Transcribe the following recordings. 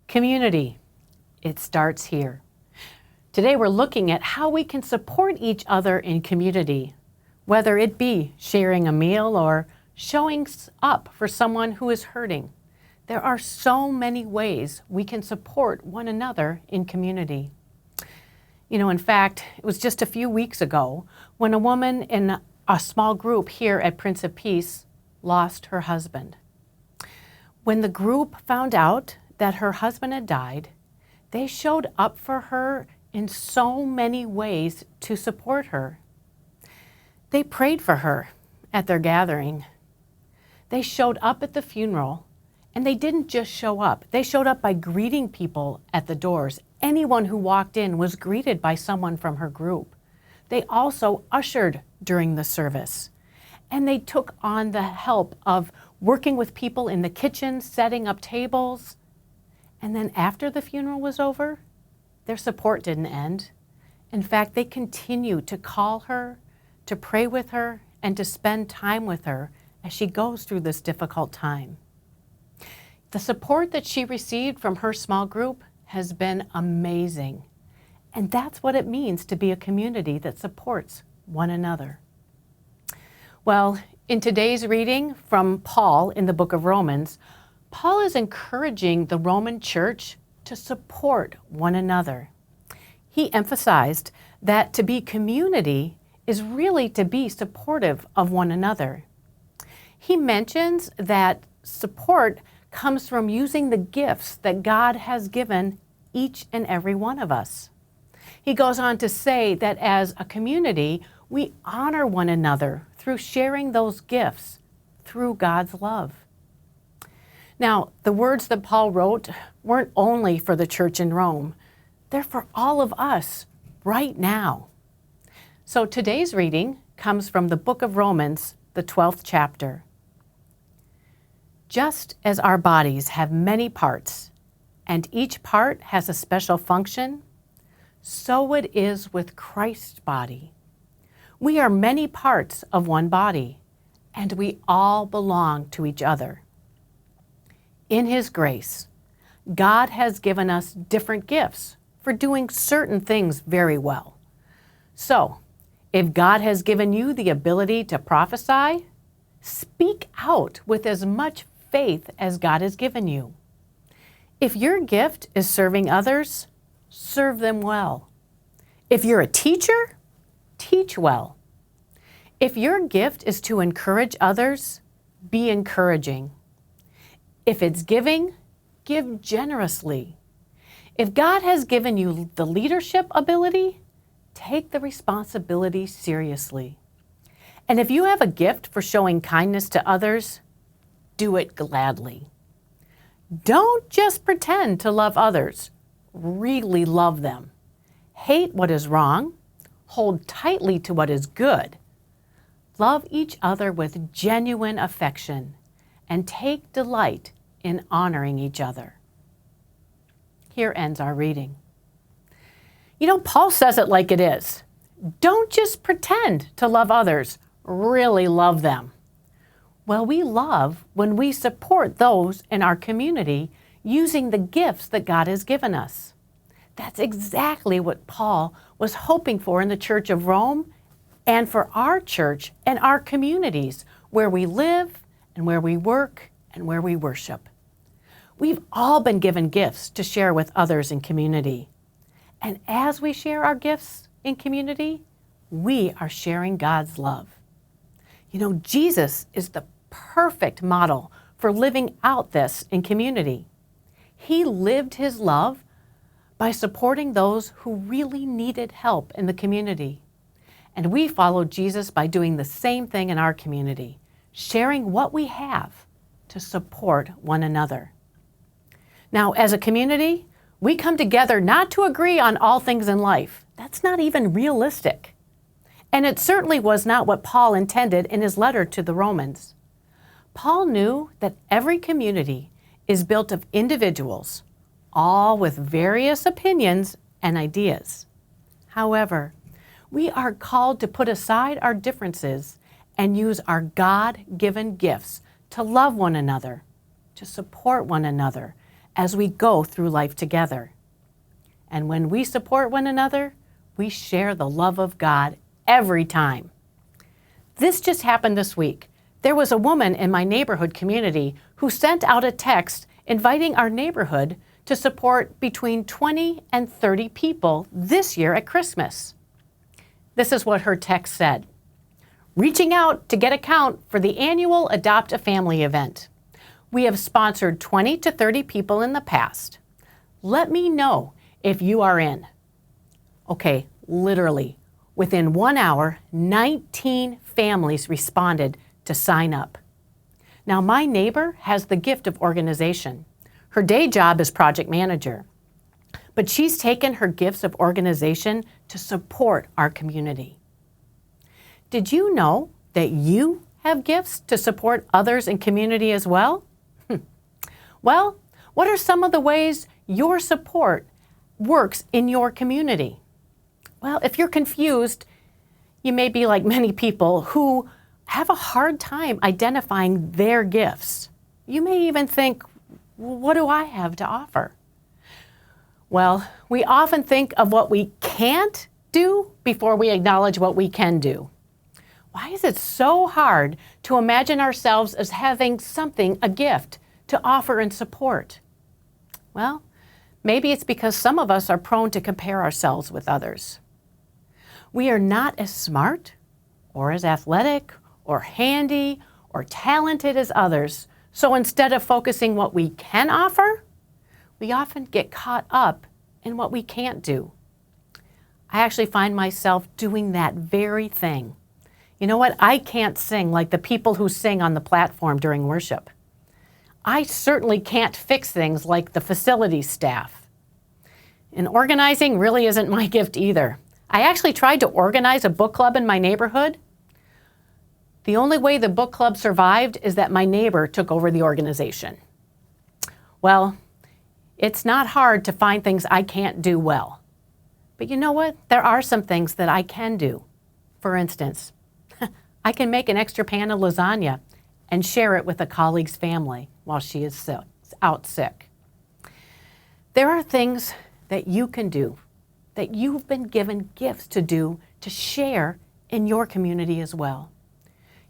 Community, it starts here. Today we're looking at how we can support each other in community, whether it be sharing a meal or showing up for someone who is hurting. There are so many ways we can support one another in community. In fact, it was just a few weeks ago when a woman in a small group here at Prince of Peace lost her husband. When the group found out that her husband had died, they showed up for her in so many ways to support her. They prayed for her at their gathering. They showed up at the funeral, and they didn't just show up. They showed up by greeting people at the doors. Anyone who walked in was greeted by someone from her group. They also ushered during the service, and they took on the help of working with people in the kitchen, setting up tables. And then after the funeral was over, their support didn't end. In fact, they continued to call her, to pray with her, and to spend time with her as she goes through this difficult time. The support that she received from her small group has been amazing. And that's what it means to be a community that supports one another. Well, in today's reading from Paul in the book of Romans, Paul is encouraging the Roman church to support one another. He emphasized that to be community is really to be supportive of one another. He mentions that support comes from using the gifts that God has given each and every one of us. He goes on to say that as a community, we honor one another through sharing those gifts through God's love. Now, the words that Paul wrote weren't only for the church in Rome. They're for all of us right now. So today's reading comes from the book of Romans, the 12th chapter. Just as our bodies have many parts, and each part has a special function, so it is with Christ's body. We are many parts of one body, and we all belong to each other. In His grace, God has given us different gifts for doing certain things very well. So, if God has given you the ability to prophesy, speak out with as much faith as God has given you. If your gift is serving others, serve them well. If you're a teacher, teach well. If your gift is to encourage others, be encouraging. If it's giving, give generously. If God has given you the leadership ability, take the responsibility seriously. And if you have a gift for showing kindness to others, do it gladly. Don't just pretend to love others. Really love them. Hate what is wrong. Hold tightly to what is good. Love each other with genuine affection and take delight in honoring each other. Here ends our reading. Paul says it like it is. Don't just pretend to love others. Really love them. Well, we love when we support those in our community using the gifts that God has given us. That's exactly what Paul was hoping for in the Church of Rome and for our church and our communities where we live and where we work and where we worship. We've all been given gifts to share with others in community. And as we share our gifts in community, we are sharing God's love. Jesus is the perfect model for living out this in community. He lived His love by supporting those who really needed help in the community. And we follow Jesus by doing the same thing in our community, sharing what we have to support one another. Now, as a community, we come together not to agree on all things in life. That's not even realistic. And it certainly was not what Paul intended in his letter to the Romans. Paul knew that every community is built of individuals, all with various opinions and ideas. However, we are called to put aside our differences and use our God-given gifts to love one another, to support one another, as we go through life together. And when we support one another, we share the love of God every time. This just happened this week. There was a woman in my neighborhood community who sent out a text inviting our neighborhood to support between 20 and 30 people this year at Christmas. This is what her text said. Reaching out to get a count for the annual Adopt a Family event. We have sponsored 20 to 30 people in the past. Let me know if you are in. Okay, literally, within 1 hour, 19 families responded to sign up. Now, my neighbor has the gift of organization. Her day job is project manager, but she's taken her gifts of organization to support our community. Did you know that you have gifts to support others in community as well? Well, what are some of the ways your support works in your community? Well, if you're confused, you may be like many people who have a hard time identifying their gifts. You may even think, what do I have to offer? Well, we often think of what we can't do before we acknowledge what we can do. Why is it so hard to imagine ourselves as having something, a gift, to offer and support? Well, maybe it's because some of us are prone to compare ourselves with others. We are not as smart or as athletic or handy or talented as others. So instead of focusing what we can offer, we often get caught up in what we can't do. I actually find myself doing that very thing. You know what? I can't sing like the people who sing on the platform during worship. I certainly can't fix things like the facilities staff. And organizing really isn't my gift either. I actually tried to organize a book club in my neighborhood. The only way the book club survived is that my neighbor took over the organization. Well, it's not hard to find things I can't do well. But you know what? There are some things that I can do. For instance, I can make an extra pan of lasagna and share it with a colleague's family while she is out sick. There are things that you can do, that you've been given gifts to do, to share in your community as well.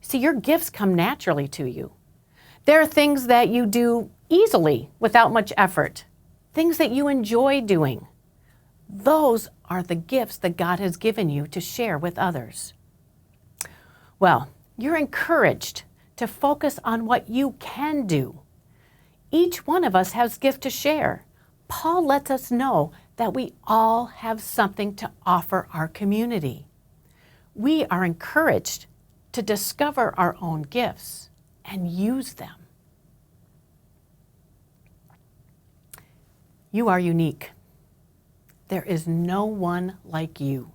See, your gifts come naturally to you. There are things that you do easily without much effort, things that you enjoy doing. Those are the gifts that God has given you to share with others. Well, you're encouraged to focus on what you can do. Each one of us has gifts to share. Paul lets us know that we all have something to offer our community. We are encouraged to discover our own gifts and use them. You are unique. There is no one like you.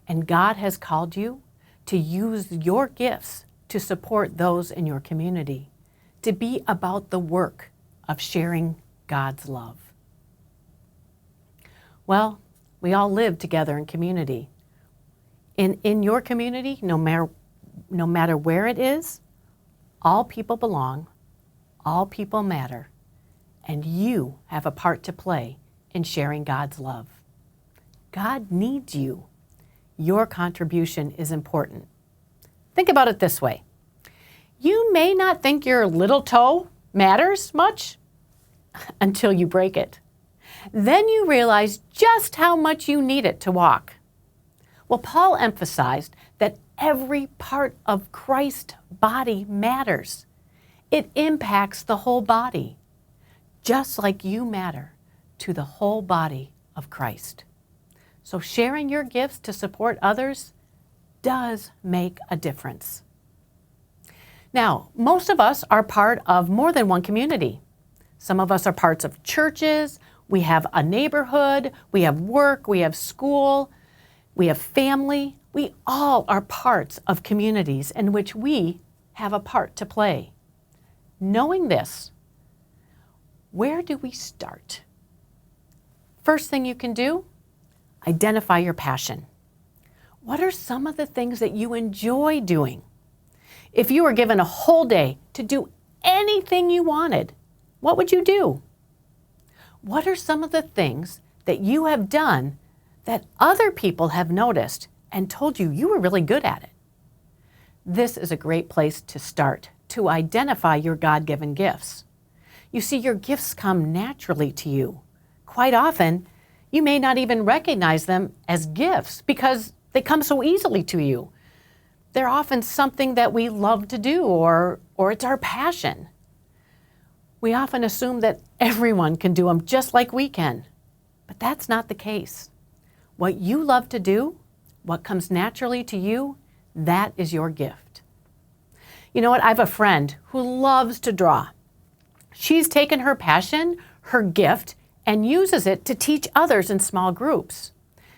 And God has called you to use your gifts to support those in your community, to be about the work of sharing God's love. Well, we all live together in community. In your community, no matter where it is, all people belong, all people matter, and you have a part to play in sharing God's love. God needs you. Your contribution is important. Think about it this way. You may not think your little toe matters much until you break it. Then you realize just how much you need it to walk. Well, Paul emphasized that every part of Christ's body matters. It impacts the whole body, just like you matter to the whole body of Christ. So sharing your gifts to support others does make a difference. Now, most of us are part of more than one community. Some of us are parts of churches, we have a neighborhood, we have work, we have school, we have family. We all are parts of communities in which we have a part to play. Knowing this, where do we start? First thing you can do, identify your passion. What are some of the things that you enjoy doing? If you were given a whole day to do anything you wanted, what would you do? What are some of the things that you have done that other people have noticed and told you you were really good at it? This is a great place to start to identify your God-given gifts. You see, your gifts come naturally to you. Quite often, you may not even recognize them as gifts because they come so easily to you. They're often something that we love to do or it's our passion. We often assume that everyone can do them just like we can, but that's not the case. What you love to do, what comes naturally to you, that is your gift. You know what? I have a friend who loves to draw. She's taken her passion, her gift, and uses it to teach others in small groups.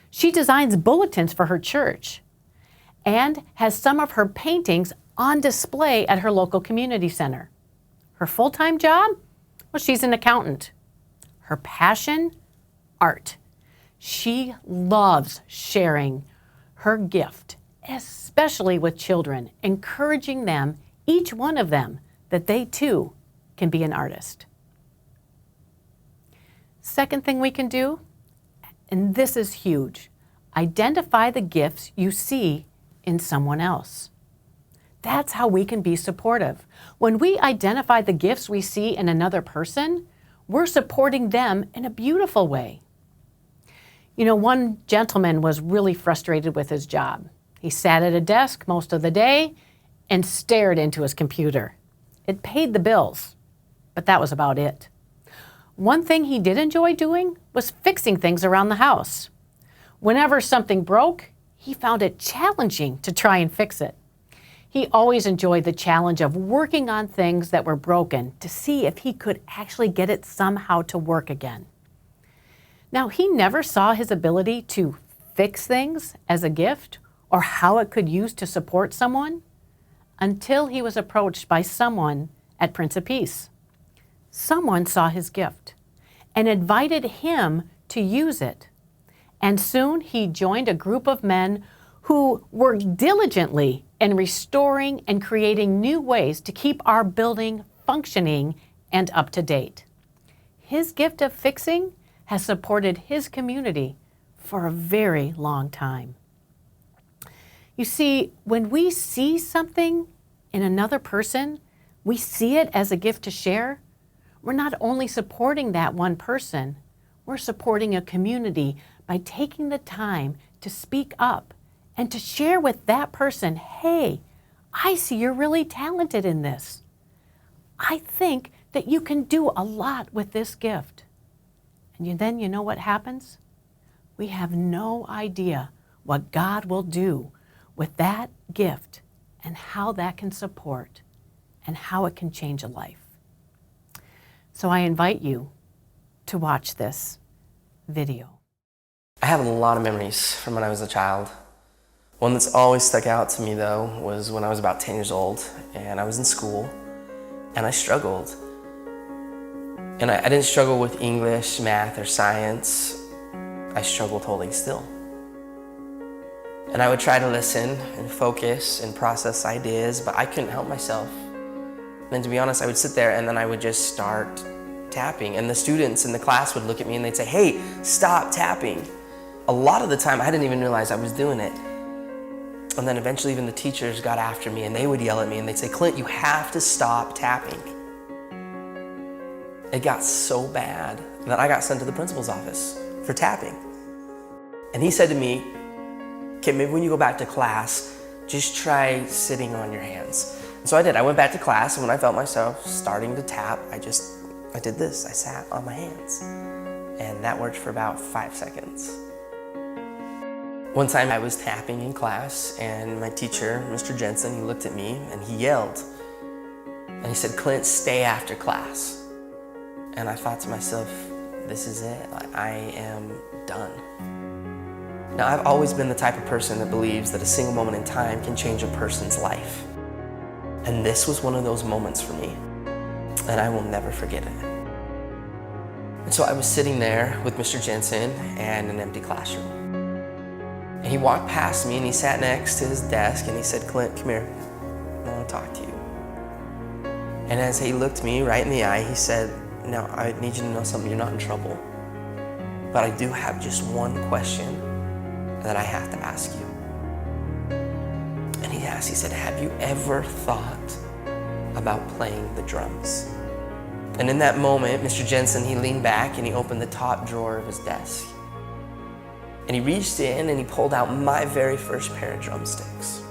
She designs bulletins for her church and has some of her paintings on display at her local community center. Her full-time job? Well, she's an accountant. Her passion? Art. She loves sharing her gift, especially with children, encouraging them, each one of them, that they too can be an artist. Second thing we can do, and this is huge, identify the gifts you see in someone else. That's how we can be supportive. When we identify the gifts we see in another person, we're supporting them in a beautiful way. You know, one gentleman was really frustrated with his job. He sat at a desk most of the day and stared into his computer. It paid the bills, but that was about it. One thing he did enjoy doing was fixing things around the house. Whenever something broke, he found it challenging to try and fix it. He always enjoyed the challenge of working on things that were broken to see if he could actually get it somehow to work again. Now, he never saw his ability to fix things as a gift or how it could use to support someone until he was approached by someone at Prince of Peace. Someone saw his gift and invited him to use it. And soon he joined a group of men who worked diligently in restoring and creating new ways to keep our building functioning and up to date. His gift of fixing has supported his community for a very long time. You see, when we see something in another person, we see it as a gift to share, we're not only supporting that one person, we're supporting a community by taking the time to speak up and to share with that person, hey, I see you're really talented in this. I think that you can do a lot with this gift. And then you know what happens? We have no idea what God will do with that gift and how that can support and how it can change a life. So I invite you to watch this video. I have a lot of memories from when I was a child. One that's always stuck out to me though was when I was about 10 years old and I was in school and I struggled. And I didn't struggle with English, math, or science. I struggled holding still. And I would try to listen and focus and process ideas, but I couldn't help myself. And to be honest, I would sit there and then I would just start tapping. And the students in the class would look at me and they'd say, hey, stop tapping. A lot of the time, I didn't even realize I was doing it. And then eventually even the teachers got after me and they would yell at me and they'd say, Clint, you have to stop tapping. It got so bad that I got sent to the principal's office for tapping. And he said to me, okay, maybe when you go back to class, just try sitting on your hands. And so I did. I went back to class and when I felt myself starting to tap, I did this. I sat on my hands. And that worked for about 5 seconds. One time I was tapping in class and my teacher, Mr. Jensen, he looked at me and he yelled. And he said, Clint, stay after class. And I thought to myself, this is it. I am done. Now, I've always been the type of person that believes that a single moment in time can change a person's life. And this was one of those moments for me. And I will never forget it. And so I was sitting there with Mr. Jensen and an empty classroom. And he walked past me and he sat next to his desk and he said, Clint, come here. I want to talk to you. And as he looked me right in the eye, he said, Now, I need you to know something, you're not in trouble. But I do have just one question that I have to ask you. And he said, have you ever thought about playing the drums? And in that moment, Mr. Jensen, he leaned back and he opened the top drawer of his desk. And he reached in and he pulled out my very first pair of drumsticks.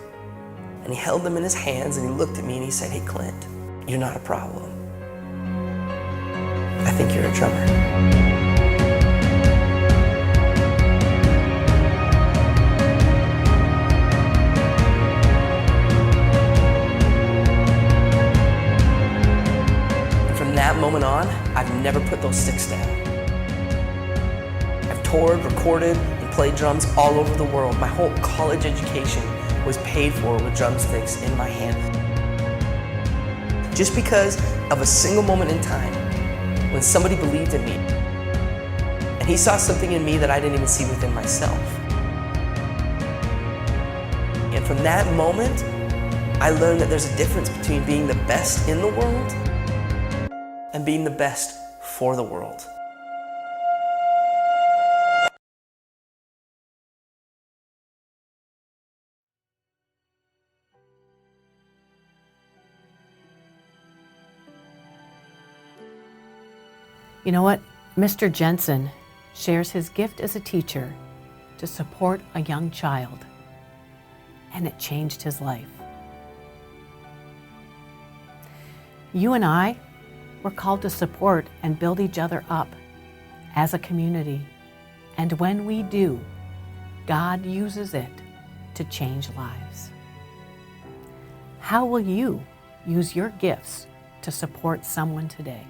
And he held them in his hands and he looked at me and he said, hey, Clint, you're not a problem. I think you're a drummer. From that moment on, I've never put those sticks down. I've toured, recorded, and played drums all over the world. My whole college education was paid for with drumsticks in my hand. Just because of a single moment in time when somebody believed in me. And he saw something in me that I didn't even see within myself. And from that moment, I learned that there's a difference between being the best in the world and being the best for the world. You know what? Mr. Jensen shares his gift as a teacher to support a young child, and it changed his life. You and I were called to support and build each other up as a community, and when we do, God uses it to change lives. How will you use your gifts to support someone today?